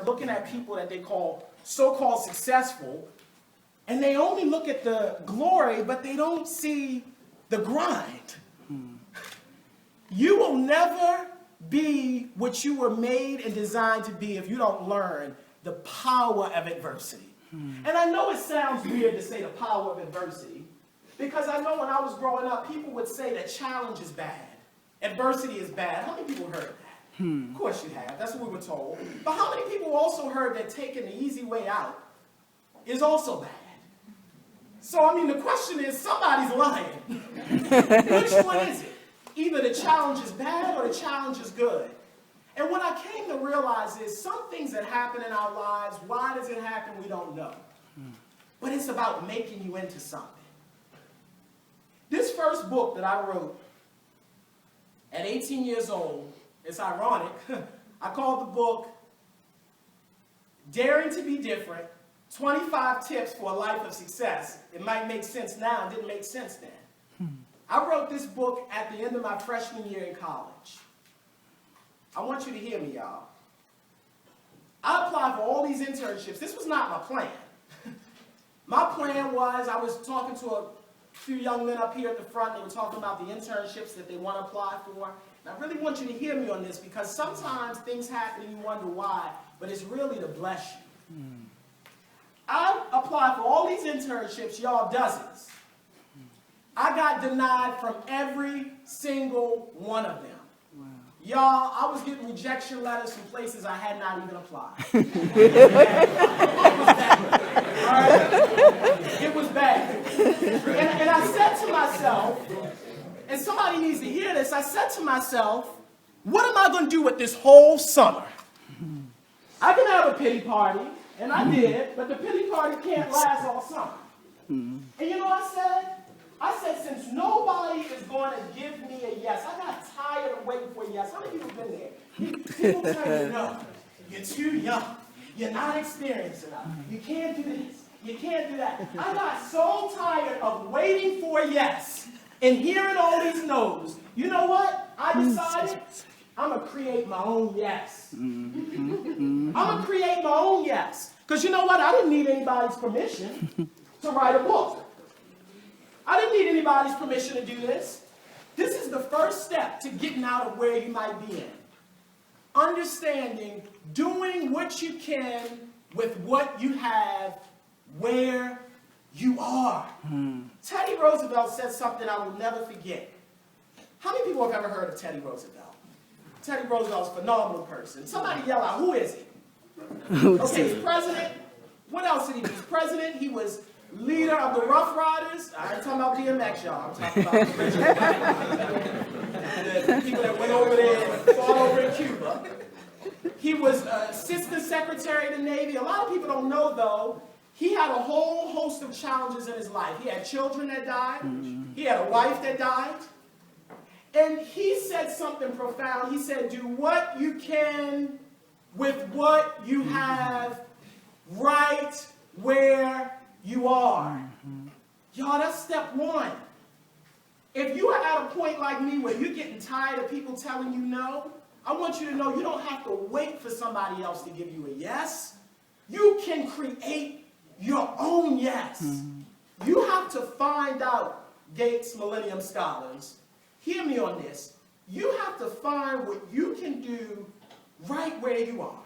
looking at people that they call so-called successful, and they only look at the glory, but they don't see the grind. You will never be what you were made and designed to be if you don't learn the power of adversity. And I know it sounds weird to say the power of adversity, because I know when I was growing up, people would say that challenge is bad, adversity is bad. How many people heard that? Of course you have. That's what we were told. But how many people also heard that taking the easy way out is also bad? So, I mean, the question is, somebody's lying. Which one is it? Either the challenge is bad or the challenge is good. And what I came to realize is some things that happen in our lives, why does it happen, we don't know. But it's about making you into something. This first book that I wrote at 18 years old, it's ironic, I called the book Daring to Be Different, 25 Tips for a Life of Success. It might make sense now, it didn't make sense then. I wrote this book at the end of my freshman year in college. I want you to hear me, y'all. I applied for all these internships. This was not my plan. My plan was, I was talking to a few young men up here at the front. They were talking about the internships that they want to apply for. And I really want you to hear me on this, because sometimes things happen and you wonder why, but it's really to bless you. I applied for all these internships, y'all, dozens. I got denied from every single one of them. Wow. Y'all, I was getting rejection letters from places I had not even applied. It was bad. All right? It was bad. And I said to myself, and somebody needs to hear this, I said to myself, what am I going to do with this whole summer? I can have a pity party, and I did, but the pity party can't last all summer. And you know what I said? I said, since nobody is going to give me a yes, I got tired of waiting for a yes. How many people have been there? People tell you, no, you're too young. You're not experienced enough. You can't do this. You can't do that. I got so tired of waiting for a yes and hearing all these no's. You know what? I decided I'm going to create my own yes. I'm going to create my own yes. Because you know what? I didn't need anybody's permission to write a book. I didn't need anybody's permission to do this. This is the first step to getting out of where you might be in. Understanding, doing what you can with what you have, where you are. Teddy Roosevelt said something I will never forget. How many people have ever heard of Teddy Roosevelt? Teddy Roosevelt's a phenomenal person. Somebody yell out, who is he? Okay, he's president. What else did he do? He's president. He was leader of the Rough Riders. I ain't talking about DMX, y'all. I'm talking about the people that went over there and fought over in Cuba. He was assistant secretary of the Navy. A lot of people don't know, though, he had a whole host of challenges in his life. He had children that died. He had a wife that died. And he said something profound. He said, do what you can with what you have right where you are. Y'all, that's step one. If you are at a point like me where you're getting tired of people telling you no, I want you to know you don't have to wait for somebody else to give you a yes. You can create your own yes. You have to find out, Gates Millennium scholars, hear me on this. You have to find what you can do right where you are.